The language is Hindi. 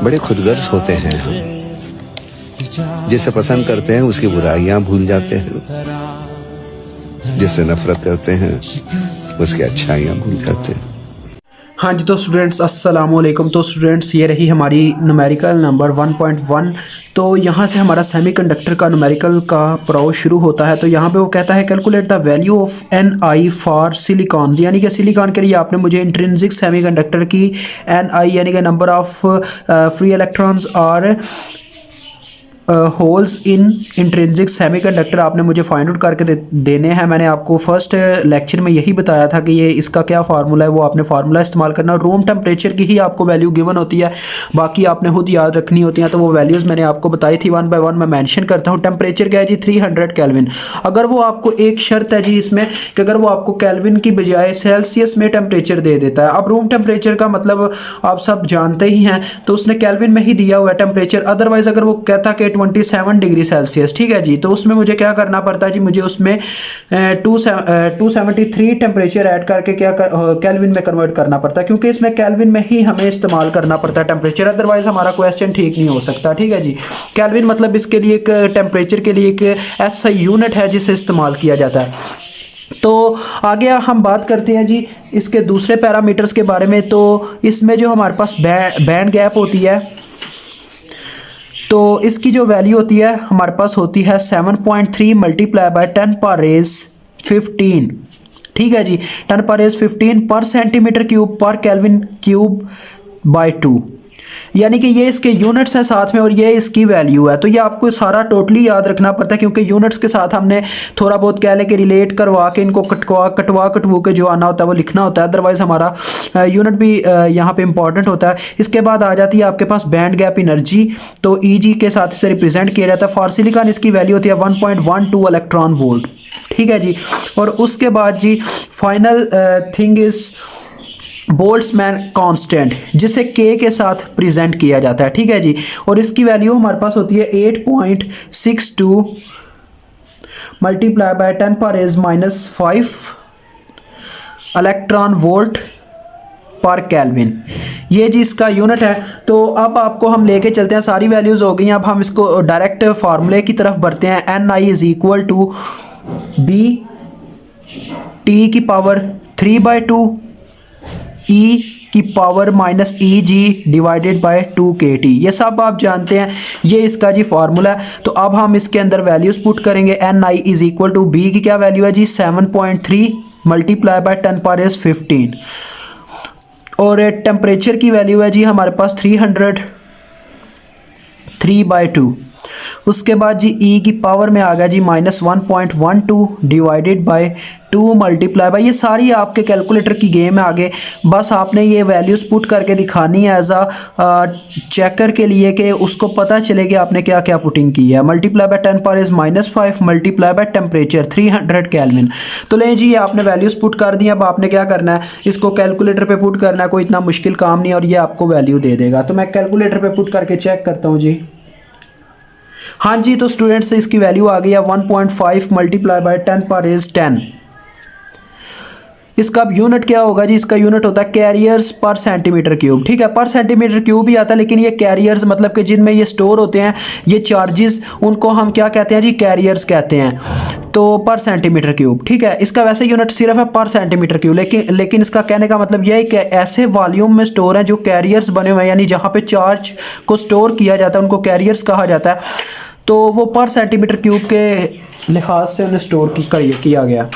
बड़े खुदगर्ज होते हैं हम, जिसे पसंद करते हैं उसकी बुराइयां भूल जाते हैं, जिससे नफरत करते हैं उसकी अच्छाइयां भूल जाते हैं। हाँ जी, तो स्टूडेंट्स अस्सलाम वालेकुम। तो स्टूडेंट्स ये रही हमारी न्यूमेरिकल नंबर 1.1। तो यहाँ से हमारा सेमीकंडक्टर का न्यूमेरिकल का प्रो शुरू होता है। तो यहाँ पे वो कहता है calculate the value of Ni for silicon, यानी कि सिलिकॉन के लिए आपने मुझे इंट्रिंसिक सेमीकंडक्टर की Ni यानी कि नंबर ऑफ फ्री इलेक्ट्रॉन्स और होल्स इन इंट्रिंसिक सेमीकंडक्टर आपने मुझे फाइंड आउट करके देने हैं। मैंने आपको फर्स्ट लेक्चर में यही बताया था कि ये इसका क्या फार्मूला है, वो आपने फार्मूला इस्तेमाल करना। रूम टेम्परेचर की ही आपको वैल्यू गिवन होती है, बाकी आपने खुद याद रखनी होती हैं। तो वो वैल्यूज़ मैंने आपको बताई थी, 1 बाय 1 मैं मेंशन करता हूँ। टेम्परेचर क्या है जी, 300 केल्विन। अगर वो आपको एक शर्त है जी इसमें कि अगर वो आपको केल्विन की बजाय सेल्सियस में टेम्परेचर दे देता है। अब रूम टेम्परेचर का मतलब आप सब जानते ही हैं, तो उसने केल्विन में ही दिया हुआ है टेम्परेचर। अदरवाइज अगर वो कहता कि 27 डिग्री सेल्सियस, ठीक है जी, तो उसमें मुझे क्या करना पड़ता है जी, मुझे उसमें 273 टेम्परेचर ऐड करके क्या केल्विन में कन्वर्ट करना पड़ता है, क्योंकि इसमें केल्विन में ही हमें इस्तेमाल करना पड़ता है टेम्परेचर। अदरवाइज हमारा क्वेश्चन ठीक नहीं हो सकता, ठीक है जी। केल्विन मतलब इसके लिए एक टेम्परेचर के लिए एक ऐसा यूनिट है जिसे इस्तेमाल किया जाता है। तो आगे हम बात करते हैं जी इसके दूसरे पैरामीटर्स के बारे में। तो इसमें जो हमारे पास बैंड गैप होती है, तो इसकी जो वैल्यू होती है हमारे पास होती है 7.3 मल्टीप्लाई बाय 10 पावर रेज 15, ठीक है जी। 10 पावर रेज 15 पर सेंटीमीटर क्यूब पर केल्विन क्यूब बाय 2, यानी कि ये इसके यूनिट्स हैं साथ में और ये इसकी वैल्यू है। तो ये आपको सारा टोटली याद रखना पड़ता है, क्योंकि यूनिट्स के साथ हमने थोड़ा बहुत कह लें कि रिलेट करवा के इनको कटवा के जो आना होता है वो लिखना होता है। अदरवाइज हमारा यूनिट भी यहाँ पे इंपॉर्टेंट होता है। इसके बाद आ जाती है आपके पास बैंड गैप एनर्जी, तो Eg के साथ इसे रिप्रेजेंट किया जाता है। फॉर सिलिकॉन इसकी वैल्यू होती है 1.12 इलेक्ट्रॉन वोल्ट, ठीक है जी। और उसके बाद जी final thing is Boltzmann constant, जिसे K के साथ प्रेजेंट किया जाता है, ठीक है जी। और इसकी वैल्यू हमारे पास होती है 8.62 multiply by 10 power raise -5 electron volt पर केल्विन, ये जी इसका यूनिट है। तो अब आपको हम लेके चलते हैं, सारी वैल्यूज़ हो गई हैं। अब हम इसको डायरेक्ट फार्मूले की तरफ बढ़ते हैं। Ni is equal to B T की पावर 3/2 E की power -Eg divided by 2kT, ये सब आप जानते हैं, ये इसका जी फार्मूला है। तो अब हम इसके अंदर वैल्यूज पुट करेंगे। Ni is equal to B की क्या वैल्यू है जी, 7.3 मल्टीप्लाई बाय 10 पावर रेज 15, और टेम्परेचर की वैल्यू है जी हमारे पास 303/2। उसके बाद जी E की पावर में आ गया जी -1.12 डिवाइडेड बाय 2 मल्टीप्लाई बाय, ये सारी आपके कैलकुलेटर की गेम है आगे। बस आपने ये वैल्यूज़ पुट करके दिखानी है एज आ चेकर के लिए कि उसको पता चले कि आपने क्या क्या पुटिंग की है। Multiply by 10 power is -5 multiply by temperature 300 kelvin. तो लें जी, ये आपने वैल्यूज़ पुट कर दी। अब आपने क्या करना है, इसको कैलकुलेटर पे पुट करना है, कोई इतना मुश्किल काम नहीं, और ये आपको वैल्यू दे देगा। तो मैं कैलकुलेटर पे पुट करके चेक करता हूँ जी। हाँ जी, तो स्टूडेंट्स इसकी वैल्यू आ गई है 1.5 मल्टीप्लाई बाय 10 पावर रेज 10। इसका यूनिट क्या होगा जी, इसका यूनिट होता है कैरियर्स पर सेंटीमीटर क्यूब, ठीक है। पर सेंटीमीटर क्यूब ही आता है, लेकिन ये कैरियर्स मतलब कि जिनमें ये स्टोर होते हैं ये चार्जेस, उनको हम क्या कहते हैं जी, कैरियर्स कहते हैं। तो पर सेंटीमीटर क्यूब, ठीक है। इसका वैसे यूनिट सिर्फ है पर सेंटीमीटर क्यूब, लेकिन इसका कहने का मतलब यह है कि ऐसे वॉल्यूम में स्टोर हैं जो कैरियर्स बने हुए हैं, यानी जहाँ पे चार्ज को स्टोर किया जाता है उनको कैरियर्स कहा जाता है। तो वो पर सेंटीमीटर क्यूब के लिहाज से उन्हें स्टोर किया गया।